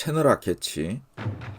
채널아 캐치.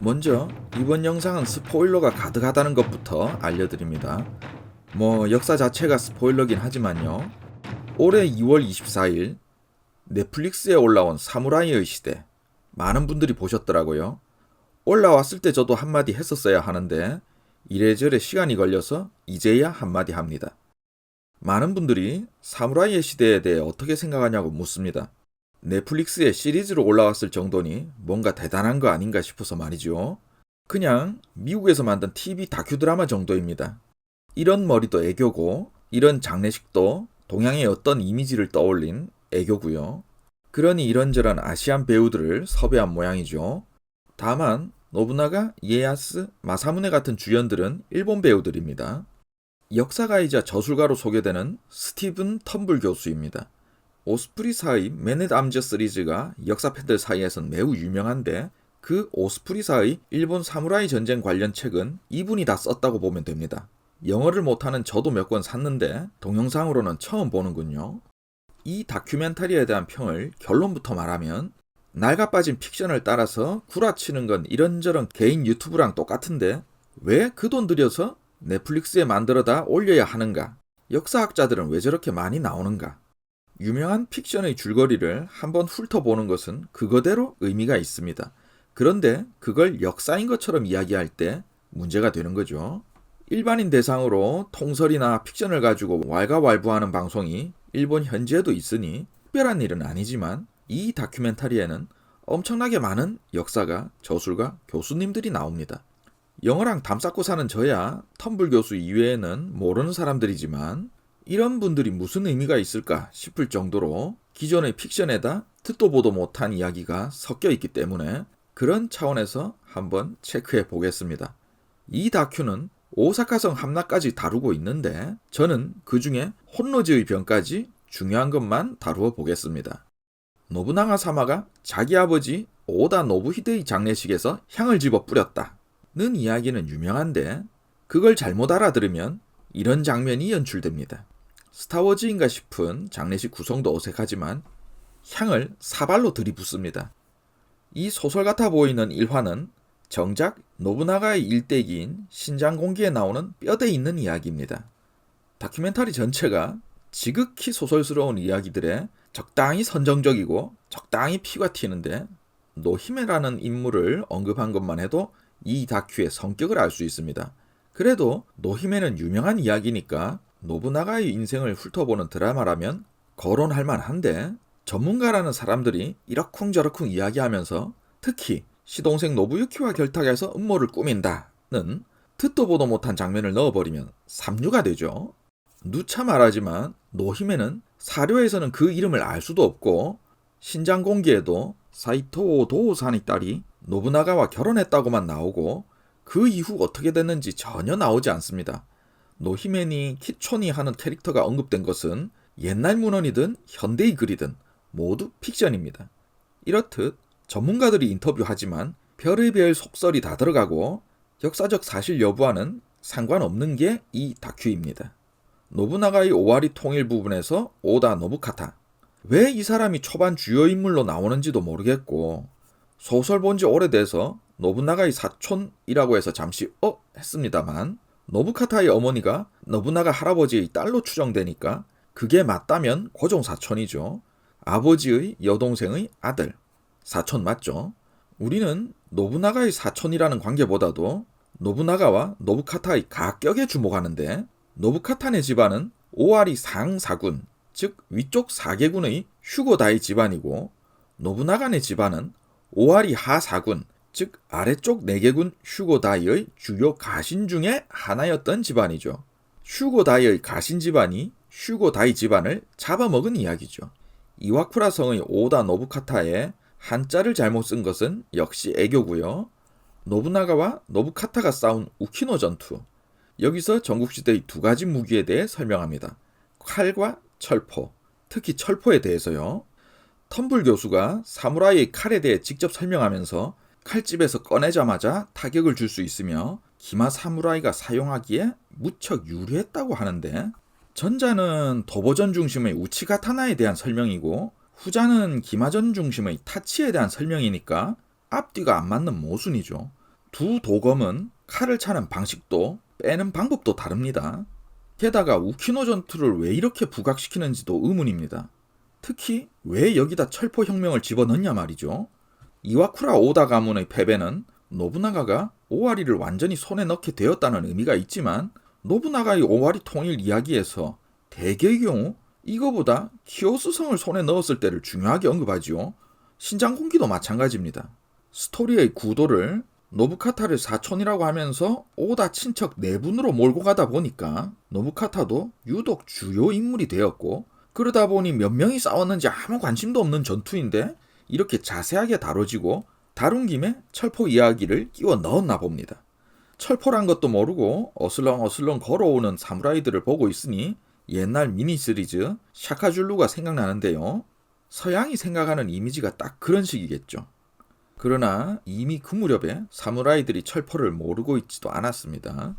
먼저 이번 영상은 스포일러가 가득하다는 것부터 알려드립니다. 역사 자체가 스포일러긴 하지만요. 올해 2월 24일 넷플릭스에 올라온 사무라이의 시대, 많은 분들이 보셨더라고요. 올라왔을 때 저도 한마디 했었어야 하는데 이래저래 시간이 걸려서 이제야 한마디 합니다. 많은 분들이 사무라이의 시대에 대해 어떻게 생각하냐고 묻습니다. 넷플릭스에 시리즈로 올라왔을 정도니 뭔가 대단한 거 아닌가 싶어서 말이죠. 그냥 미국에서 만든 TV 다큐 드라마 정도입니다. 이런 머리도 애교고 이런 장례식도 동양의 어떤 이미지를 떠올린 애교고요. 그러니 이런저런 아시안 배우들을 섭외한 모양이죠. 다만 노부나가, 이에야스, 마사무네 같은 주연들은 일본 배우들입니다. 역사가이자 저술가로 소개되는 스티븐 텀블 교수입니다. 오스프리사의 맨 앳 암저 시리즈가 역사 팬들 사이에선 매우 유명한데 그 오스프리사의 일본 사무라이 전쟁 관련 책은 이분이 다 썼다고 보면 됩니다. 영어를 못하는 저도 몇 권 샀는데 동영상으로는 처음 보는군요. 이 다큐멘터리에 대한 평을 결론부터 말하면 낡아 빠진 픽션을 따라서 구라치는 건 이런저런 개인 유튜브랑 똑같은데 왜 그 돈 들여서 넷플릭스에 만들어다 올려야 하는가? 역사학자들은 왜 저렇게 많이 나오는가? 유명한 픽션의 줄거리를 한번 훑어보는 것은 그거대로 의미가 있습니다. 그런데 그걸 역사인 것처럼 이야기할 때 문제가 되는 거죠. 일반인 대상으로 통설이나 픽션을 가지고 왈가왈부하는 방송이 일본 현지에도 있으니 특별한 일은 아니지만 이 다큐멘터리에는 엄청나게 많은 역사가, 저술가, 교수님들이 나옵니다. 영어랑 담 쌓고 사는 저야 텀블 교수 이외에는 모르는 사람들이지만 이런 분들이 무슨 의미가 있을까 싶을 정도로 기존의 픽션에다 듣도 보도 못한 이야기가 섞여 있기 때문에 그런 차원에서 한번 체크해 보겠습니다. 이 다큐는 오사카성 함락까지 다루고 있는데 저는 그 중에 혼노즈의 변까지 중요한 것만 다루어 보겠습니다. 노부나가 사마가 자기 아버지 오다 노부히데의 장례식에서 향을 집어 뿌렸다 는 이야기는 유명한데 그걸 잘못 알아들으면 이런 장면이 연출됩니다. 스타워즈인가 싶은 장례식 구성도 어색하지만 향을 사발로 들이붓습니다. 이 소설 같아 보이는 일화는 정작 노부나가의 일대기인 신장공기에 나오는 뼈대 있는 이야기입니다. 다큐멘터리 전체가 지극히 소설스러운 이야기들에 적당히 선정적이고 적당히 피가 튀는데 노히메라는 인물을 언급한 것만 해도 이 다큐의 성격을 알 수 있습니다. 그래도 노히메는 유명한 이야기니까 노부나가의 인생을 훑어보는 드라마라면 거론할 만한데 전문가라는 사람들이 이러쿵저러쿵 이야기하면서 특히 시동생 노부유키와 결탁해서 음모를 꾸민다는 듣도 보도 못한 장면을 넣어버리면 삼류가 되죠. 누차 말하지만 노히메는 사료에서는 그 이름을 알 수도 없고 신장공기에도 사이토 도오산의 딸이 노부나가와 결혼했다고만 나오고 그 이후 어떻게 됐는지 전혀 나오지 않습니다. 노히메니 키촌이 하는 캐릭터가 언급된 것은 옛날 문헌이든 현대의 글이든 모두 픽션입니다. 이렇듯 전문가들이 인터뷰하지만 별의별 속설이 다 들어가고 역사적 사실 여부와는 상관없는 게 이 다큐입니다. 노부나가의 오와리 통일 부분에서 오다 노부카타, 왜 이 사람이 초반 주요 인물로 나오는지도 모르겠고 소설 본 지 오래돼서 노부나가의 사촌이라고 해서 잠시 했습니다만 노부카타의 어머니가 노부나가 할아버지의 딸로 추정되니까 그게 맞다면 고종 사촌이죠. 아버지의 여동생의 아들, 사촌 맞죠? 우리는 노부나가의 사촌이라는 관계보다도 노부나가와 노부카타의 가격에 주목하는데 노부카타네 집안은 오와리 상사군, 즉 위쪽 사개군의 휴고다이 집안이고 노부나가네 집안은 오와리 하사군, 즉 아래쪽 4개군 휴고다이의 주요 가신 중에 하나였던 집안이죠. 휴고다이의 가신 집안이 휴고다이 집안을 잡아먹은 이야기죠. 이와쿠라 성의 오다 노부카타에 한자를 잘못 쓴 것은 역시 애교고요. 노부나가와 노부카타가 싸운 우키노 전투, 여기서 전국시대의 두 가지 무기에 대해 설명합니다. 칼과 철포, 특히 철포에 대해서요. 텀블 교수가 사무라이의 칼에 대해 직접 설명하면서 칼집에서 꺼내자마자 타격을 줄 수 있으며 기마 사무라이가 사용하기에 무척 유리했다고 하는데 전자는 도보전 중심의 우치가타나에 대한 설명이고 후자는 기마전 중심의 타치에 대한 설명이니까 앞뒤가 안 맞는 모순이죠. 두 도검은 칼을 차는 방식도 빼는 방법도 다릅니다. 게다가 우키노 전투를 왜 이렇게 부각시키는지도 의문입니다. 특히 왜 여기다 철포혁명을 집어넣냐 말이죠. 이와쿠라 오다 가문의 패배는 노부나가가 오와리를 완전히 손에 넣게 되었다는 의미가 있지만 노부나가의 오와리 통일 이야기에서 대개의 경우 이거보다 키오스성을 손에 넣었을 때를 중요하게 언급하지요. 신장군기도 마찬가지입니다. 스토리의 구도를 노부카타를 사촌이라고 하면서 오다 친척 내분으로 몰고 가다 보니까 노부카타도 유독 주요 인물이 되었고, 그러다 보니 몇 명이 싸웠는지 아무 관심도 없는 전투인데 이렇게 자세하게 다뤄지고 다룬 김에 철포 이야기를 끼워 넣었나 봅니다. 철포란 것도 모르고 어슬렁어슬렁 걸어오는 사무라이들을 보고 있으니 옛날 미니 시리즈 샤카줄루가 생각나는데요. 서양이 생각하는 이미지가 딱 그런 식이겠죠. 그러나 이미 그 무렵에 사무라이들이 철포를 모르고 있지도 않았습니다.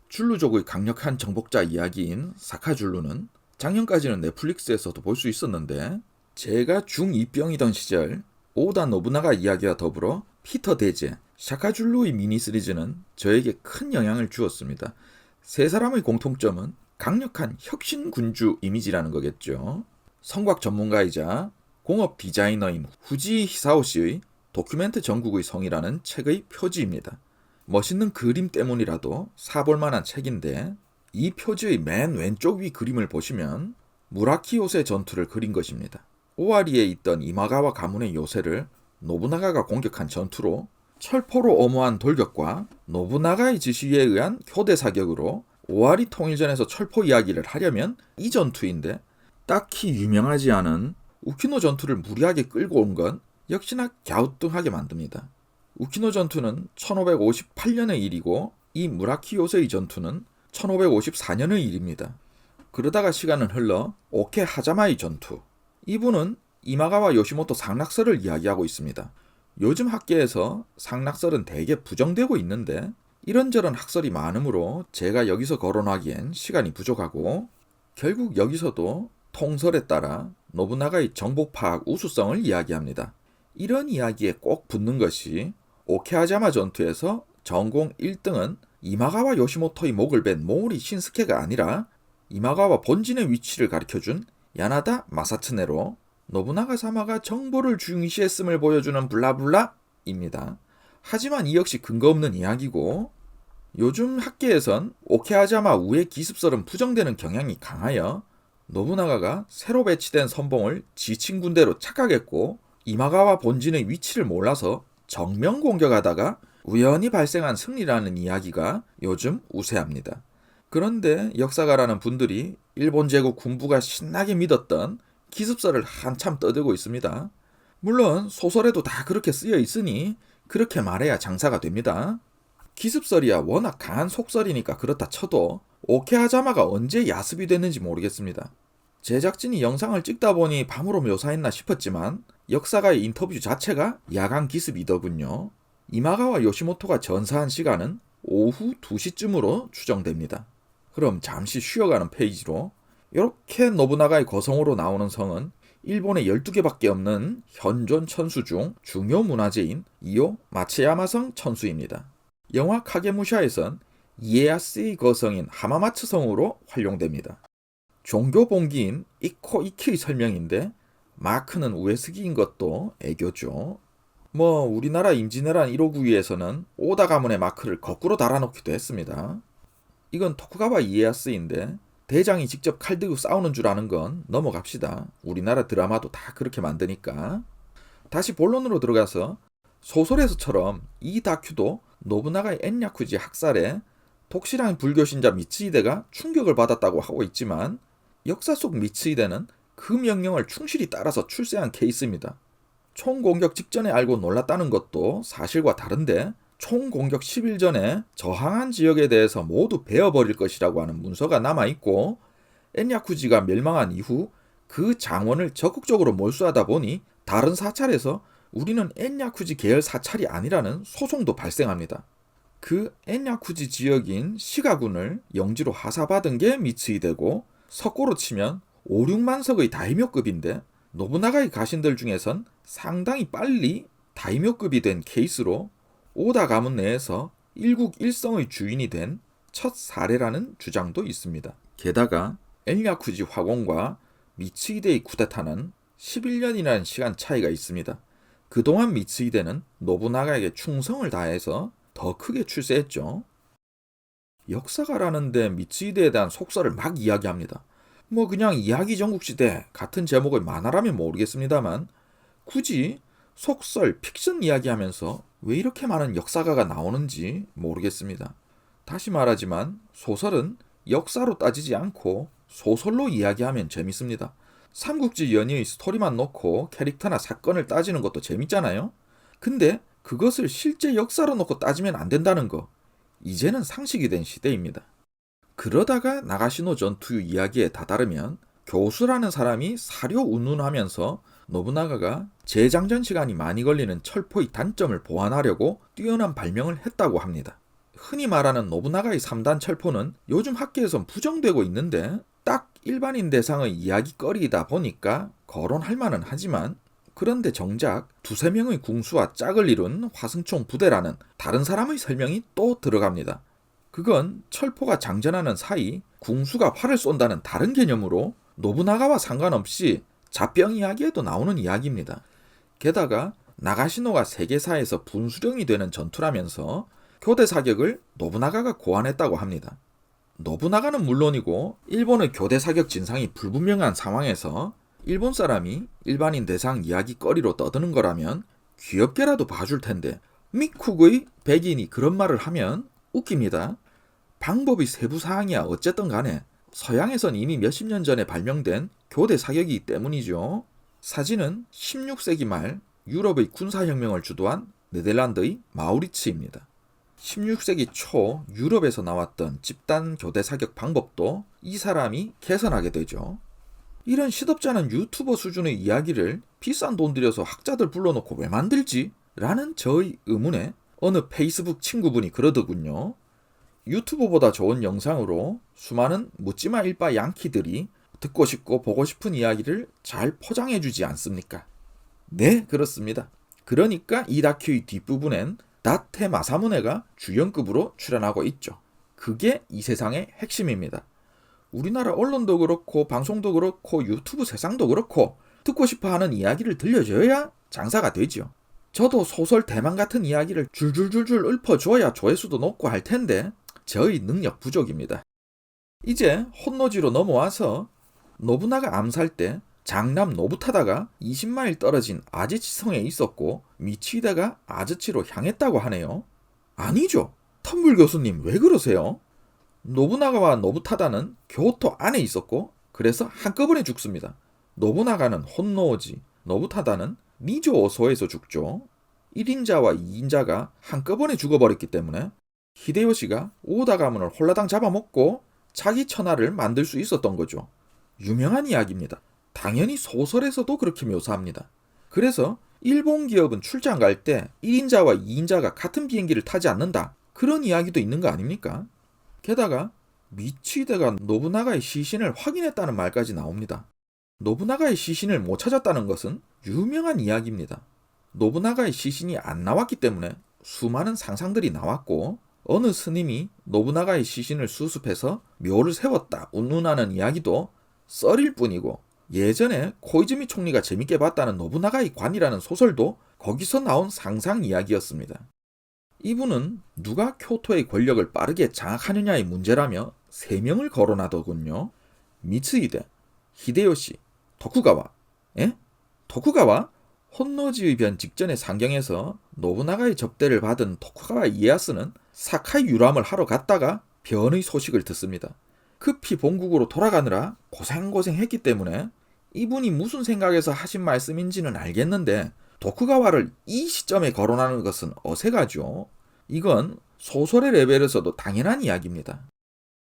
줄루족의 강력한 정복자 이야기인 사카줄루는 작년까지는 넷플릭스에서도 볼 수 있었는데, 제가 중2병이던 시절 오다 노부나가 이야기와 더불어 피터 대제, 샤카줄루의 미니 시리즈는 저에게 큰 영향을 주었습니다. 세 사람의 공통점은 강력한 혁신군주 이미지라는 거겠죠. 성곽 전문가이자 공업 디자이너인 후지 히사오 씨의 도큐멘트 전국의 성이라는 책의 표지입니다. 멋있는 그림 때문이라도 사볼 만한 책인데, 이 표지의 맨 왼쪽 위 그림을 보시면 무라키 요새 전투를 그린 것입니다. 오와리에 있던 이마가와 가문의 요새를 노부나가가 공격한 전투로 철포로 엄호한 돌격과 노부나가의 지시에 의한 교대 사격으로 오와리 통일전에서 철포 이야기를 하려면 이 전투인데, 딱히 유명하지 않은 우키노 전투를 무리하게 끌고 온 건 역시나 갸우뚱하게 만듭니다. 우키노 전투는 1558년의 일이고 이 무라키 요새의 전투는 1554년의 일입니다. 그러다가 시간은 흘러 오케 하자마의 전투. 이분은 이마가와 요시모토 상락설을 이야기하고 있습니다. 요즘 학계에서 상락설은 대개 부정되고 있는데 이런저런 학설이 많으므로 제가 여기서 거론하기엔 시간이 부족하고, 결국 여기서도 통설에 따라 노부나가의 정복 파악 우수성을 이야기합니다. 이런 이야기에 꼭 붙는 것이 오케하자마 전투에서 전공 1등은 이마가와 요시모토의 목을 벤 모우리 신스케가 아니라 이마가와 본진의 위치를 가르쳐준 야나다 마사츠네로 노부나가 사마가 정보를 중시했음을 보여주는 블라블라입니다. 하지만 이 역시 근거 없는 이야기고, 요즘 학계에선 오케하자마 우의 기습설은 부정되는 경향이 강하여 노부나가가 새로 배치된 선봉을 지친 군대로 착각했고 이마가와 본진의 위치를 몰라서 정면 공격하다가 우연히 발생한 승리라는 이야기가 요즘 우세합니다. 그런데 역사가라는 분들이 일본 제국 군부가 신나게 믿었던 기습설을 한참 떠들고 있습니다. 물론 소설에도 다 그렇게 쓰여 있으니 그렇게 말해야 장사가 됩니다. 기습설이야 워낙 강한 속설이니까 그렇다 쳐도 오케하자마가 언제 야습이 됐는지 모르겠습니다. 제작진이 영상을 찍다 보니 밤으로 묘사했나 싶었지만 역사가의 인터뷰 자체가 야간 기습이더군요. 이마가와 요시모토가 전사한 시간은 오후 2시쯤으로 추정됩니다. 그럼 잠시 쉬어가는 페이지로, 이렇게 노부나가의 거성으로 나오는 성은 일본에 12개밖에 없는 현존 천수 중 중요 문화재인 이오 마츠야마성 천수입니다. 영화 카게무샤에선 이에야스의 거성인 하마마츠 성으로 활용됩니다. 종교 봉기인 이코이키의 설명인데 마크는 우에스기인 것도 애교죠. 우리나라 임진왜란 1592에서는 오다 가문의 마크를 거꾸로 달아놓기도 했습니다. 이건 토쿠가와 이에야스인데 대장이 직접 칼 들고 싸우는 줄 아는 건 넘어갑시다. 우리나라 드라마도 다 그렇게 만드니까. 다시 본론으로 들어가서, 소설에서처럼 이 다큐도 노부나가의 엔야쿠지 학살에 독실한 불교 신자 미츠히데가 충격을 받았다고 하고 있지만, 역사 속 미츠히데는 그 명령을 충실히 따라서 출세한 케이스입니다. 총공격 직전에 알고 놀랐다는 것도 사실과 다른데, 총공격 10일 전에 저항한 지역에 대해서 모두 베어버릴 것이라고 하는 문서가 남아있고, 엔야쿠지가 멸망한 이후 그 장원을 적극적으로 몰수하다 보니 다른 사찰에서 우리는 엔야쿠지 계열 사찰이 아니라는 소송도 발생합니다. 그 엔야쿠지 지역인 시가군을 영지로 하사받은 게 미츠히데고, 석고로 치면 5, 6만 석의 다이묘급인데 노부나가의 가신들 중에선 상당히 빨리 다이묘급이 된 케이스로 오다 가문 내에서 일국일성의 주인이 된 첫 사례라는 주장도 있습니다. 게다가 엔야쿠지 화공과 미츠히데의 쿠데타는 11년이라는 시간 차이가 있습니다. 그동안 미츠히데는 노부나가에게 충성을 다해서 더 크게 출세했죠. 역사가라는데 미츠히데에 대한 속설을 막 이야기합니다. 뭐 그냥 이야기 전국시대 같은 제목의 만화라면 모르겠습니다만 굳이 속설, 픽션 이야기하면서 왜 이렇게 많은 역사가가 나오는지 모르겠습니다. 다시 말하지만 소설은 역사로 따지지 않고 소설로 이야기하면 재밌습니다. 삼국지 연의의 스토리만 놓고 캐릭터나 사건을 따지는 것도 재밌잖아요. 근데 그것을 실제 역사로 놓고 따지면 안 된다는 거, 이제는 상식이 된 시대입니다. 그러다가 나가시노 전투 이야기에 다다르면 교수라는 사람이 사료 운운하면서 노부나가가 재장전 시간이 많이 걸리는 철포의 단점을 보완하려고 뛰어난 발명을 했다고 합니다. 흔히 말하는 노부나가의 3단 철포는 요즘 학계에선 부정되고 있는데 딱 일반인 대상의 이야기거리이다 보니까 거론할 만은 하지만 그런데 정작 두세 명의 궁수와 짝을 이룬 화승총 부대라는 다른 사람의 설명이 또 들어갑니다. 그건 철포가 장전하는 사이 궁수가 활을 쏜다는 다른 개념으로 노부나가와 상관없이 자병 이야기에도 나오는 이야기입니다. 게다가 나가시노가 세계사에서 분수령이 되는 전투라면서 교대 사격을 노부나가가 고안했다고 합니다. 노부나가는 물론이고 일본의 교대 사격 진상이 불분명한 상황에서 일본 사람이 일반인 대상 이야기거리로 떠드는 거라면 귀엽게라도 봐줄 텐데 미쿡의 백인이 그런 말을 하면 웃깁니다. 방법이 세부 사항이야 어쨌든 간에 서양에선 이미 몇십 년 전에 발명된 교대 사격이기 때문이죠. 사진은 16세기 말 유럽의 군사혁명을 주도한 네덜란드의 마우리츠입니다. 16세기 초 유럽에서 나왔던 집단 교대 사격 방법도 이 사람이 개선하게 되죠. 이런 시덥잖은 유튜버 수준의 이야기를 비싼 돈 들여서 학자들 불러놓고 왜 만들지? 라는 저의 의문에 어느 페이스북 친구분이 그러더군요. 유튜브보다 좋은 영상으로 수많은 묻지마 일바 양키들이 듣고 싶고 보고 싶은 이야기를 잘 포장해주지 않습니까? 네, 그렇습니다. 그러니까 이 다큐의 뒷부분엔 다테 마사무네가 주연급으로 출연하고 있죠. 그게 이 세상의 핵심입니다. 우리나라 언론도 그렇고 방송도 그렇고 유튜브 세상도 그렇고 듣고 싶어하는 이야기를 들려줘야 장사가 되죠. 저도 소설 대망 같은 이야기를 줄줄줄줄 읊어줘야 조회수도 높고 할 텐데 저의 능력 부족입니다. 이제 혼노지로 넘어와서 노부나가 암살 때 장남 노부타다가 20마일 떨어진 아즈치성에 있었고 미치히데가 아즈치로 향했다고 하네요. 아니죠. 텀블 교수님 왜 그러세요? 노부나가와 노부타다는 교토 안에 있었고 그래서 한꺼번에 죽습니다. 노부나가는 혼노오지, 노부타다는 니조오소에서 죽죠. 1인자와 2인자가 한꺼번에 죽어버렸기 때문에 히데요시가 오다 가문을 홀라당 잡아먹고 자기 천하를 만들 수 있었던 거죠. 유명한 이야기입니다. 당연히 소설에서도 그렇게 묘사합니다. 그래서 일본 기업은 출장 갈 때 1인자와 2인자가 같은 비행기를 타지 않는다. 그런 이야기도 있는 거 아닙니까? 게다가 미치히데가 노부나가의 시신을 확인했다는 말까지 나옵니다. 노부나가의 시신을 못 찾았다는 것은 유명한 이야기입니다. 노부나가의 시신이 안 나왔기 때문에 수많은 상상들이 나왔고 어느 스님이 노부나가의 시신을 수습해서 묘를 세웠다 운운하는 이야기도 썰일 뿐이고 예전에 코이즈미 총리가 재밌게 봤다는 노부나가의 관이라는 소설도 거기서 나온 상상 이야기였습니다. 이분은 누가 교토의 권력을 빠르게 장악하느냐의 문제라며 3명을 거론하더군요. 미츠히데, 히데요시, 토쿠가와. 에? 토쿠가와? 혼노지의 변 직전의 상경에서 노부나가의 접대를 받은 토쿠가와 이에야스는 사카이 유람을 하러 갔다가 변의 소식을 듣습니다. 급히 본국으로 돌아가느라 고생했기 때문에 이분이 무슨 생각에서 하신 말씀인지는 알겠는데 토쿠가와를 이 시점에 거론하는 것은 어색하죠. 이건 소설의 레벨에서도 당연한 이야기입니다.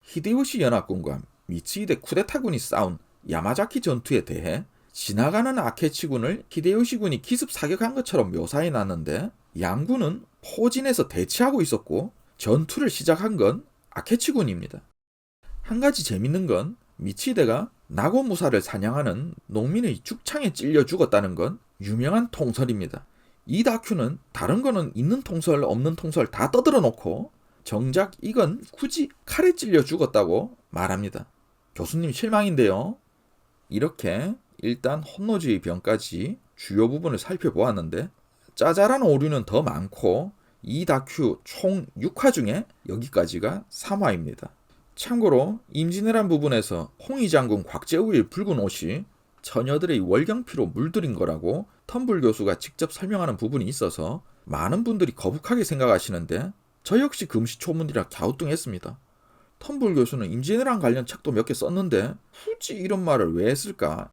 히데요시 연합군과 미치히데 쿠데타군이 싸운 야마자키 전투에 대해 지나가는 아케치군을 히데요시군이 기습 사격한 것처럼 묘사해놨는데 양군은 포진해서 대치하고 있었고 전투를 시작한 건 아케치군입니다. 한 가지 재밌는 건 미치히데가 나고무사를 사냥하는 농민의 죽창에 찔려 죽었다는 건 유명한 통설입니다. 이 다큐는 다른 거는 있는 통설 없는 통설 다 떠들어 놓고 정작 이건 굳이 칼에 찔려 죽었다고 말합니다. 교수님 실망인데요. 이렇게 일단 혼노주의 병까지 주요 부분을 살펴보았는데 짜잘한 오류는 더 많고 이 다큐 총 6화 중에 여기까지가 3화입니다. 참고로 임진왜란 부분에서 홍위 장군 곽재우의 붉은 옷이 처녀들의 월경피로 물들인 거라고 텀블 교수가 직접 설명하는 부분이 있어서 많은 분들이 거북하게 생각하시는데 저 역시 금시초문이라 갸우뚱했습니다. 텀블 교수는 임진왜란 관련 책도 몇 개 썼는데 굳이 이런 말을 왜 했을까?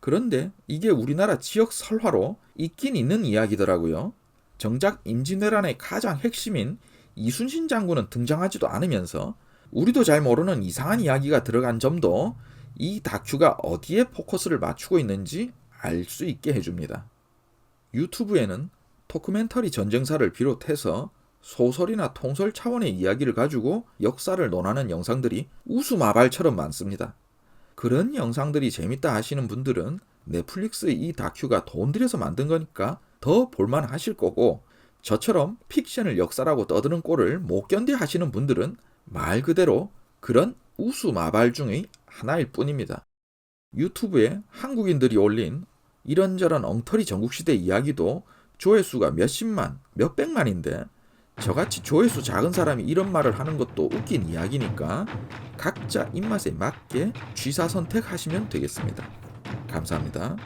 그런데 이게 우리나라 지역 설화로 있긴 있는 이야기더라고요. 정작 임진왜란의 가장 핵심인 이순신 장군은 등장하지도 않으면서 우리도 잘 모르는 이상한 이야기가 들어간 점도 이 다큐가 어디에 포커스를 맞추고 있는지 알 수 있게 해줍니다. 유튜브에는 토크멘터리 전쟁사를 비롯해서 소설이나 통설 차원의 이야기를 가지고 역사를 논하는 영상들이 우수마발처럼 많습니다. 그런 영상들이 재밌다 하시는 분들은 넷플릭스의 이 다큐가 돈 들여서 만든 거니까 더 볼만 하실 거고, 저처럼 픽션을 역사라고 떠드는 꼴을 못 견뎌 하시는 분들은 말 그대로 그런 우수마발 중의 하나일 뿐입니다. 유튜브에 한국인들이 올린 이런저런 엉터리 전국시대 이야기도 조회수가 몇십만, 몇백만인데 저같이 조회수 작은 사람이 이런 말을 하는 것도 웃긴 이야기니까 각자 입맛에 맞게 취사 선택하시면 되겠습니다. 감사합니다.